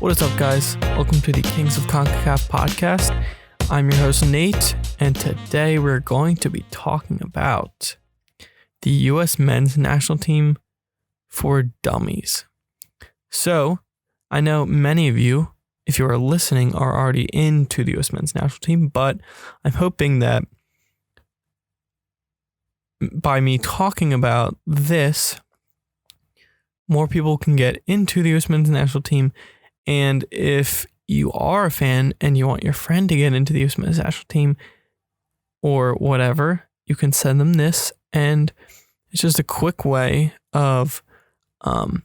What is up, guys? Welcome to the Kings of Concacaf podcast. I'm your host, Nate, and today we're going to be talking about the U.S. men's national team for Dummies. So, I know many of you, if you are listening, are already into the U.S. men's national team, but I'm hoping that by me talking about this, more people can get into the U.S. men's national team. And if you are a fan and you want your friend to get into the U.S. men's national team or whatever, you can send them this. And it's just a quick way of, the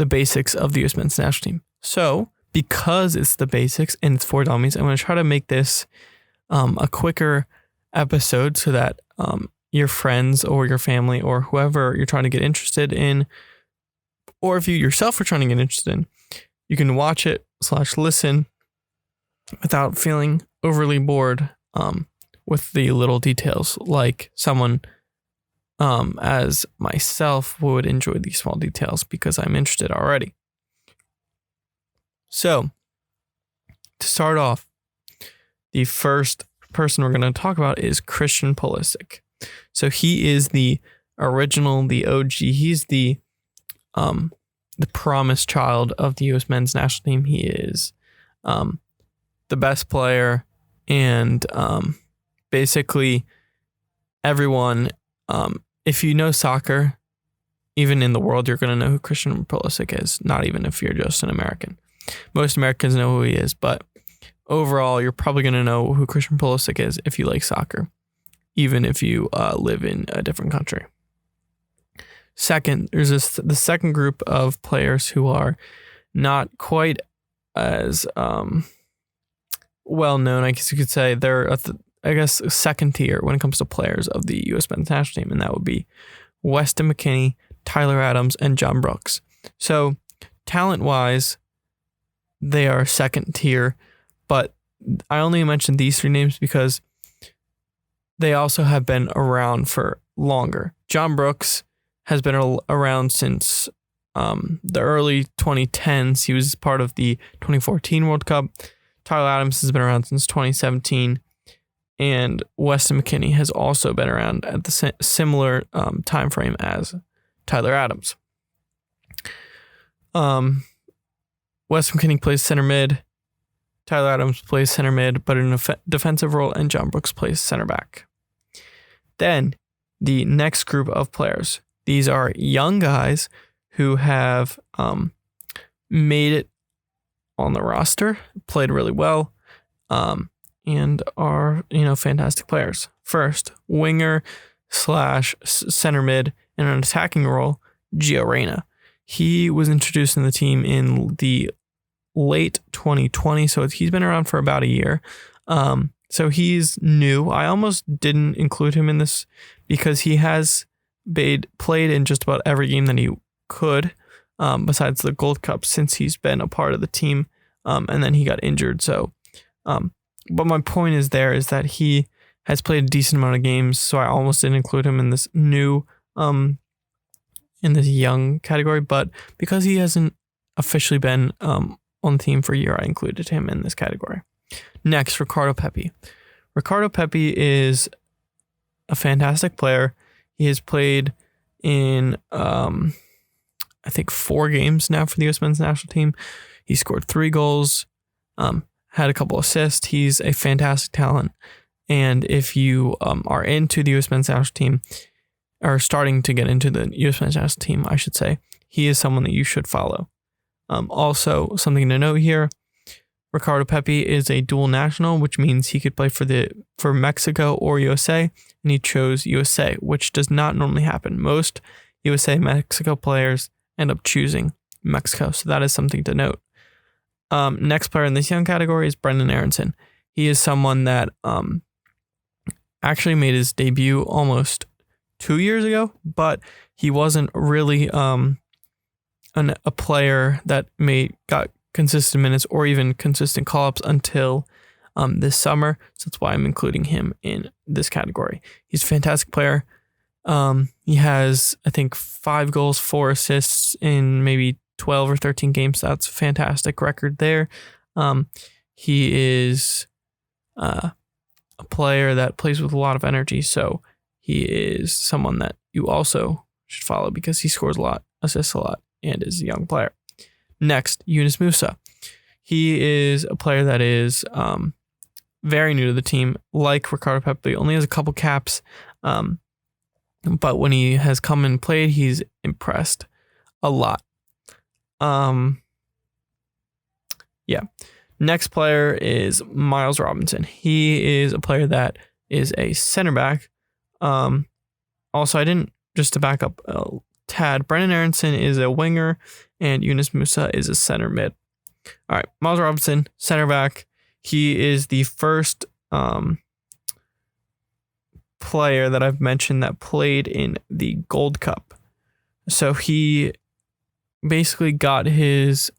basics of the U.S. men's national team. So because it's the basics and it's for dummies, I'm going to try to make this a quicker episode so that your friends or your family or whoever you're trying to get interested in, or if you yourself are trying to get interested in, you can watch it / listen without feeling overly bored with the little details, like someone as myself would enjoy these small details because I'm interested already. So to start off, the first person we're going to talk about is Christian Pulisic. So he is the original, the OG. He's the promised child of the U.S. men's national team. He is the best player, and basically everyone, if you know soccer, even in the world, you're going to know who Christian Pulisic is, not even if you're just an American. Most Americans know who he is, but overall, you're probably going to know who Christian Pulisic is if you like soccer, even if you live in a different country. Second, there's the second group of players who are not quite as well known, I guess you could say. They're second tier when it comes to players of the U.S. men's national team, and that would be Weston McKennie, Tyler Adams, and John Brooks. So talent-wise, they are second tier, but I only mentioned these three names because they also have been around for longer. John Brooks has been around since the early 2010s. He was part of the 2014 World Cup. Tyler Adams has been around since 2017. And Weston McKennie has also been around at the similar time frame as Tyler Adams. Weston McKennie plays center mid. Tyler Adams plays center mid, but in a defensive role, and John Brooks plays center back. Then the next group of players. These are young guys who have made it on the roster, played really well, and are, fantastic players. First, winger / center mid in an attacking role, Gio Reyna. He was introduced in the team in the late 2020, so he's been around for about a year. So he's new. I almost didn't include him in this because he has played in just about every game that he could, besides the Gold Cup, since he's been a part of the team, and then he got injured. So, but my point is that he has played a decent amount of games, so I almost didn't include him in this new, in this young category. But because he hasn't officially been on the team for a year, I included him in this category. Next, Ricardo Pepi. Ricardo Pepi is a fantastic player. He has played in, I think, 4 games now for the U.S. men's national team. He scored 3 goals, had a couple assists. He's a fantastic talent. And if you are into the U.S. men's national team, or starting to get into the U.S. men's national team, I should say, he is someone that you should follow. Also, something to note here, Ricardo Pepi is a dual national, which means he could play for Mexico or USA, and he chose USA, which does not normally happen. Most USA-Mexico players end up choosing Mexico, so that is something to note. Next player in this young category is Brendan Aronson. He is someone that actually made his debut almost 2 years ago, but he wasn't really a player that got consistent minutes or even consistent call-ups until this summer. So that's why I'm including him in this category. He's a fantastic player. He has, I think, 5 goals, 4 assists in maybe 12 or 13 games. That's a fantastic record there. He is a player that plays with a lot of energy, so he is someone that you also should follow because he scores a lot, assists a lot, and is a young player. Next, Yunus Musa. He is a player that is very new to the team. Like Ricardo Pepi, only has a couple caps, but when he has come and played, he's impressed a lot. Next player is Miles Robinson. He is a player that is a center back. Also, just to back up a tad, Brendan Aronson is a winger and Yunus Musa is a center mid. All right, Miles Robinson, center back. He is the first player that I've mentioned that played in the Gold Cup. So he basically got his,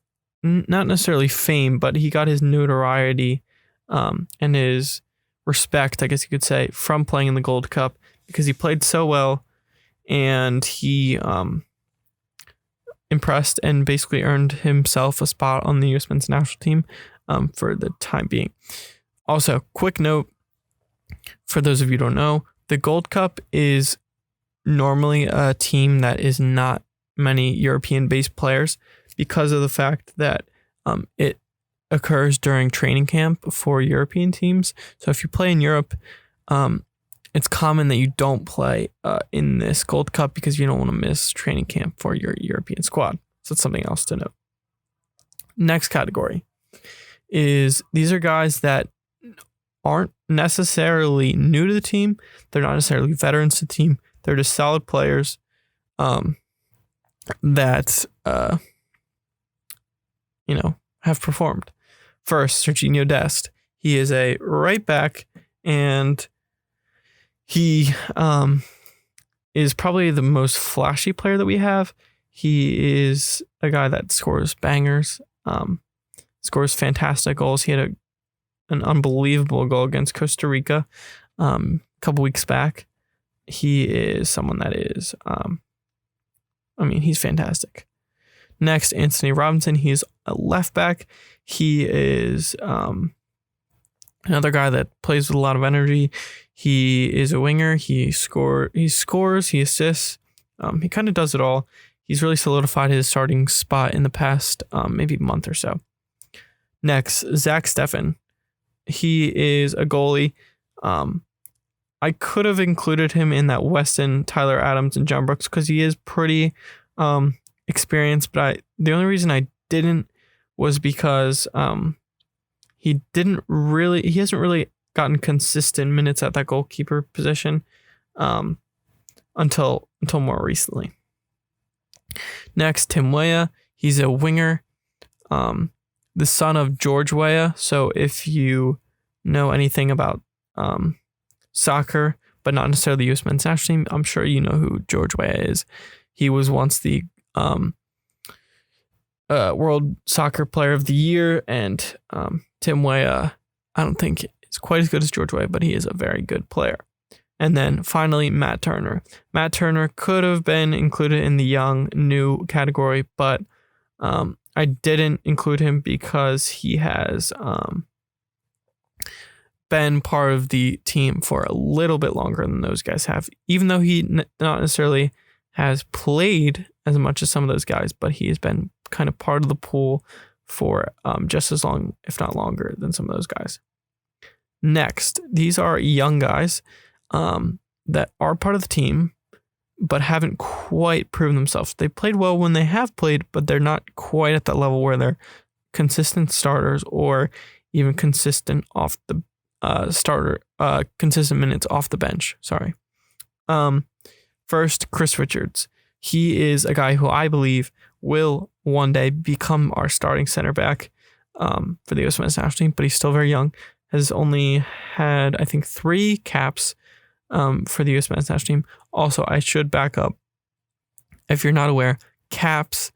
not necessarily fame, but he got his notoriety and his respect, I guess you could say, from playing in the Gold Cup because he played so well and he impressed and basically earned himself a spot on the US men's national team for the time being. Also, quick note, for those of you who don't know, the Gold Cup is normally a team that is not many European-based players because of the fact that it occurs during training camp for European teams. So if you play in Europe, it's common that you don't play in this Gold Cup because you don't want to miss training camp for your European squad. So that's something else to note. Next category is these are guys that aren't necessarily new to the team. They're not necessarily veterans to the team. They're just solid players that have performed. First, Serginho Dest. He is a right back, and he is probably the most flashy player that we have. He is a guy that scores bangers, scores fantastic goals. He had an unbelievable goal against Costa Rica a couple weeks back. He is someone that is, he's fantastic. Next, Anthony Robinson. He's a left back. He is another guy that plays with a lot of energy. He is a winger. He scores, he assists. He kind of does it all. He's really solidified his starting spot in the past maybe month or so. Next, Zach Steffen. He is a goalie. I could have included him in that Weston, Tyler Adams, and John Brooks because he is pretty experienced. But the only reason I didn't was because he hasn't really gotten consistent minutes at that goalkeeper position until more recently. Next, Tim Weah. He's a winger, the son of George Weah. So if you know anything about soccer, but not necessarily the US men's national team, I'm sure you know who George Weah is. He was once the World Soccer Player of the Year, and Tim Weah, I don't think is quite as good as George Weah, but he is a very good player. And then finally, Matt Turner. Matt Turner could have been included in the young, new category, but I didn't include him because he has been part of the team for a little bit longer than those guys have, even though he not necessarily has played as much as some of those guys, but he has been kind of part of the pool for just as long, if not longer, than some of those guys. Next, these are young guys that are part of the team, but haven't quite proven themselves. They played well when they have played, but they're not quite at that level where they're consistent starters or even consistent off the consistent minutes off the bench. Sorry. First, Chris Richards. He is a guy who I believe will one day become our starting center back for the US men's national team, but he's still very young. Has only had, I think, 3 caps for the US men's national team. Also, I should back up. If you're not aware, caps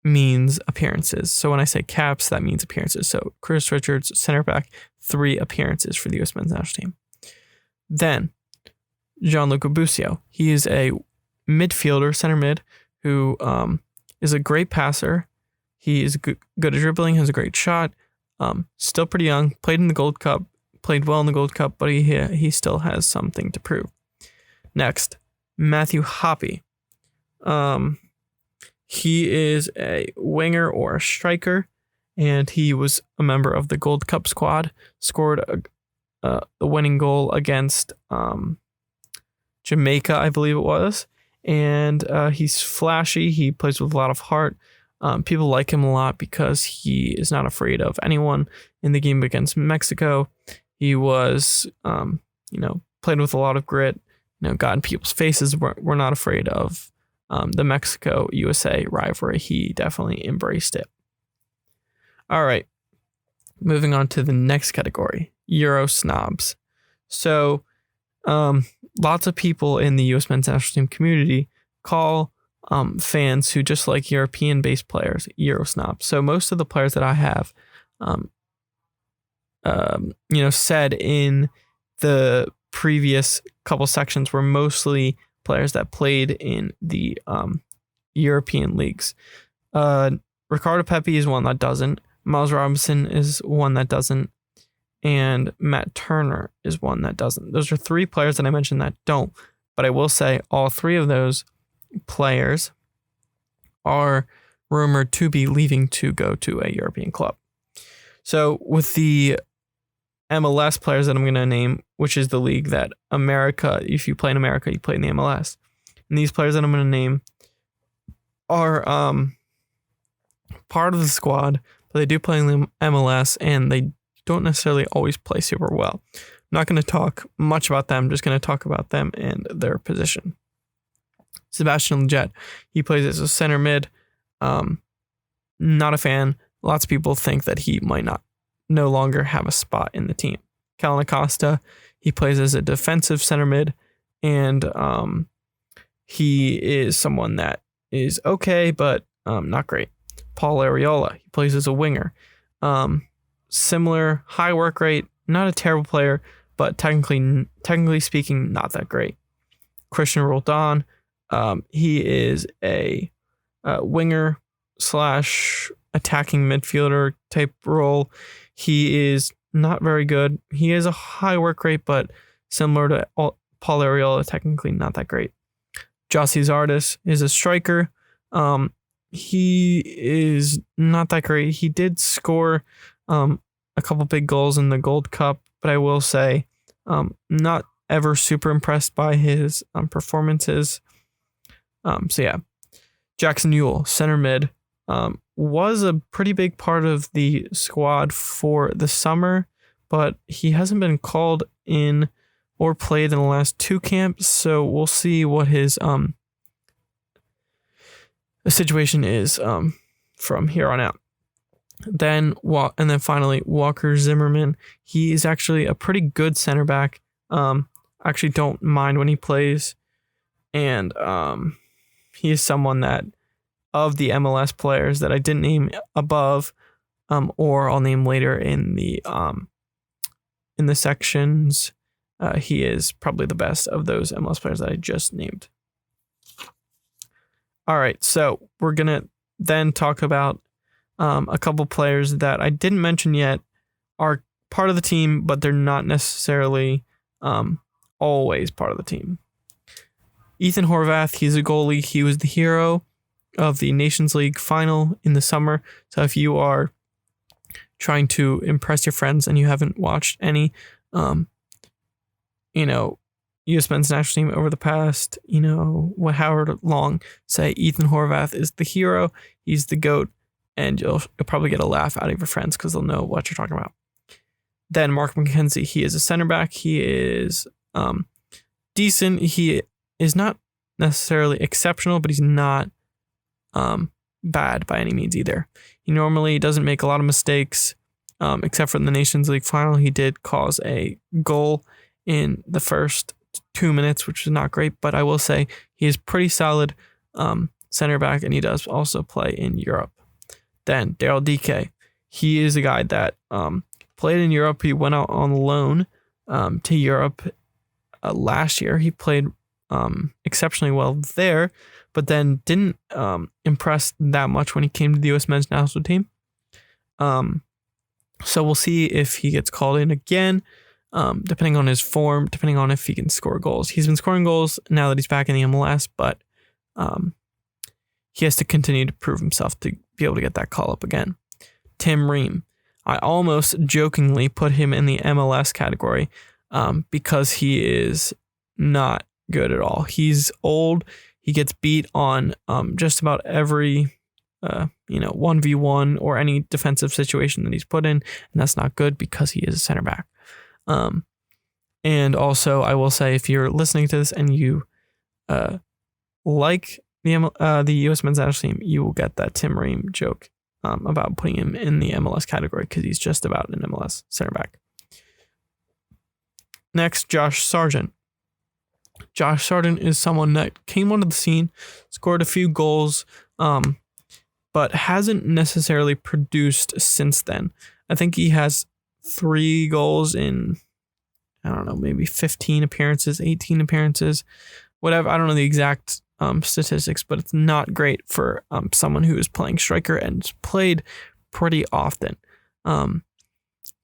means appearances. So when I say caps, that means appearances. So Chris Richards, center back, 3 appearances for the US men's national team. Then Gianluca Busio. He is a midfielder, center mid, who is a great passer. He is good at dribbling, has a great shot. Still pretty young. Played in the Gold Cup. Played well in the Gold Cup, but he still has something to prove. Next, Matthew Hoppe. He is a winger or a striker, and he was a member of the Gold Cup squad. Scored the winning goal against Jamaica, I believe it was. And he's flashy. He plays with a lot of heart. People like him a lot because he is not afraid of anyone. In the game against Mexico, he was, played with a lot of grit. Got in people's faces. We're not afraid of the Mexico-USA rivalry. He definitely embraced it. All right, moving on to the next category, Euro snobs. So, lots of people in the U.S. men's national team community call fans who just like European-based players Euro snobs. So most of the players that I have, said in the previous couple sections were mostly players that played in the European leagues. Ricardo Pepi is one that doesn't. Miles Robinson is one that doesn't. And Matt Turner is one that doesn't. Those are three players that I mentioned that don't. But I will say all three of those players are rumored to be leaving to go to a European club. So with the MLS players that I'm going to name, which is the league that America, if you play in America, you play in the MLS. And these players that I'm going to name are part of the squad, but they do play in the MLS, and they don't necessarily always play super well. I'm not going to talk much about them. I'm just going to talk about them and their position. Sebastian Lletget, he plays as a center mid. Not a fan. Lots of people think that he might no longer have a spot in the team. Callan Acosta, he plays as a defensive center mid, and he is someone that is okay, but not great. Paul Arriola, he plays as a winger. Similar high work rate, not a terrible player, but technically speaking, not that great. Christian Roldan, he is a winger / attacking midfielder type role. He is not very good. He has a high work rate, but similar to Paul Arriola, technically not that great. Jossie Zardes is a striker. He is not that great. He did score a couple big goals in the Gold Cup, but I will say not ever super impressed by his performances. Jackson Ewell, center mid, was a pretty big part of the squad for the summer, but he hasn't been called in or played in the last two camps, so we'll see what his situation is from here on out. Then finally, Walker Zimmerman. He is actually a pretty good center back. I actually don't mind when he plays, and he is someone that, of the MLS players that I didn't name above, or I'll name later in the sections, he is probably the best of those MLS players that I just named. All right, so we're gonna then talk about a couple players that I didn't mention yet are part of the team, but they're not necessarily always part of the team. Ethan Horvath, he's a goalie. He was the hero of the Nations League final in the summer. So if you are trying to impress your friends and you haven't watched any, U.S. men's national team over the past, however long, say Ethan Horvath is the hero. He's the GOAT. And you'll probably get a laugh out of your friends because they'll know what you're talking about. Then Mark McKenzie, he is a center back. He is decent. He is not necessarily exceptional, but he's not bad by any means either. He normally doesn't make a lot of mistakes, except for in the Nations League final. He did cause a goal in the first 2 minutes, which is not great, but I will say he is pretty solid center back, and he does also play in Europe. Then Daryl DK, he is a guy that played in Europe. He went out on loan to Europe last year. He played exceptionally well there, but then didn't impress that much when he came to the U.S. men's national team. So we'll see if he gets called in again, depending on his form, depending on if he can score goals. He's been scoring goals now that he's back in the MLS, but he has to continue to prove himself to be able to get that call up again. Tim Ream. I almost jokingly put him in the MLS category because he is not good at all. He's old. He gets beat on just about every 1v1 or any defensive situation that he's put in, and that's not good because he is a center back. And also, I will say, if you're listening to this and you like the U.S. men's national team, you will get that Tim Ream joke about putting him in the MLS category because he's just about an MLS center back. Next, Josh Sargent. Josh Sargent is someone that came onto the scene, scored a few goals, but hasn't necessarily produced since then. I think he has 3 goals in, I don't know, maybe 15 appearances, 18 appearances, whatever. I don't know the exact statistics, but it's not great for someone who is playing striker and played pretty often.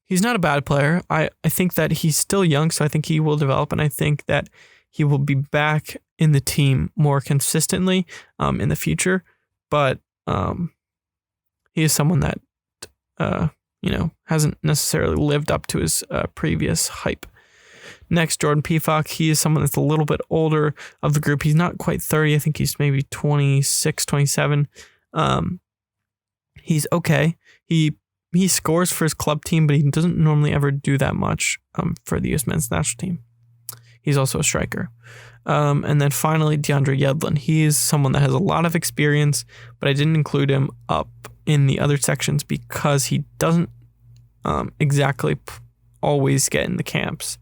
He's not a bad player. I think that he's still young, so I think he will develop, and I think that he will be back in the team more consistently in the future. But he is someone that hasn't necessarily lived up to his previous hype. Next, Jordan Pefok. He is someone that's a little bit older of the group. He's not quite 30. I think he's maybe 26, 27. He's okay. He scores for his club team, but he doesn't normally ever do that much for the U.S. men's national team. He's also a striker. And then finally, DeAndre Yedlin. He is someone that has a lot of experience, but I didn't include him up in the other sections because he doesn't exactly always get in the camps.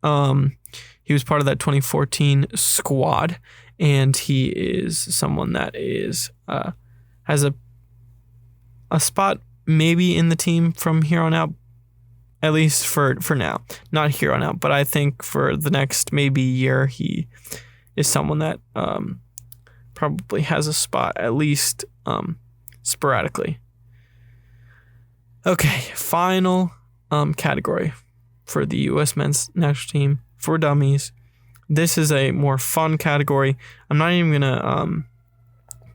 He was part of that 2014 squad, and he is someone that is has a spot maybe in the team from here on out, at least for now. Not here on out, but I think for the next maybe year, he is someone that probably has a spot, at least sporadically. Okay, final category for the U.S. men's national team for dummies. This is a more fun category. I'm not even going to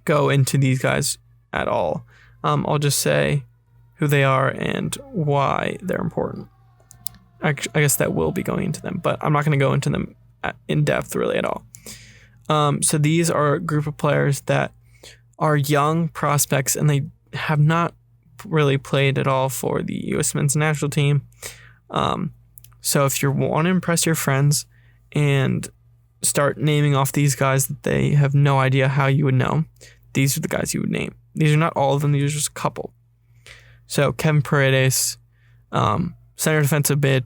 go into these guys at all. I'll just say who they are and why they're important. I guess that will be going into them, but I'm not going to go into them in depth really at all. So these are a group of players that are young prospects, and they have not really played at all for the U.S. men's national team. So if you want to impress your friends and start naming off these guys that they have no idea how you would know, these are the guys you would name. These are not all of them. These are just a couple. So Kevin Paredes, center defensive mid,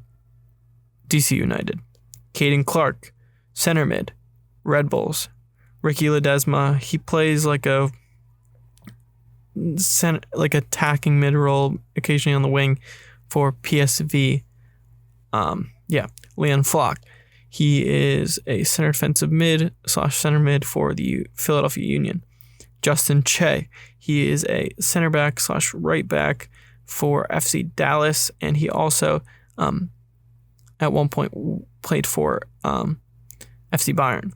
DC United. Caden Clark, center mid, Red Bulls. Ricky Ledesma, he plays like a attacking mid role, occasionally on the wing for PSV. Leon Flock, he is a center defensive mid / center mid for the Philadelphia Union. Justin Che, he is a center back / right back for FC Dallas, and he also at one point played for FC Bayern.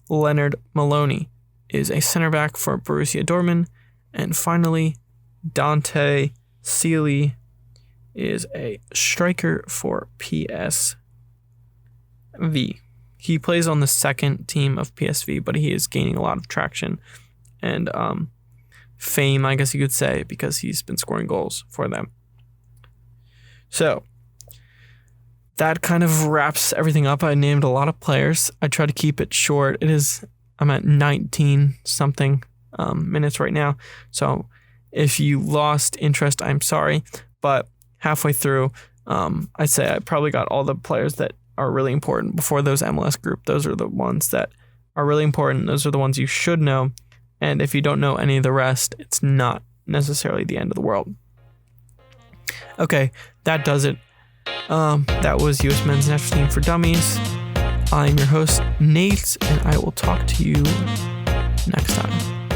Leonard Maloney is a center back for Borussia Dortmund. And finally, Dante Sealy is a striker for PSV. He plays on the second team of PSV, but he is gaining a lot of traction and fame, I guess you could say, because he's been scoring goals for them. So that kind of wraps everything up. I named a lot of players. I try to keep it short. I'm at 19 something minutes right now. So if you lost interest, I'm sorry. But halfway through, I'd say I probably got all the players that are really important before those MLS group. Those are the ones that are really important. Those are the ones you should know. And if you don't know any of the rest, it's not necessarily the end of the world. Okay, that does it. That was U.S. Men's National Team for Dummies. I'm your host, Nate, and I will talk to you next time. time.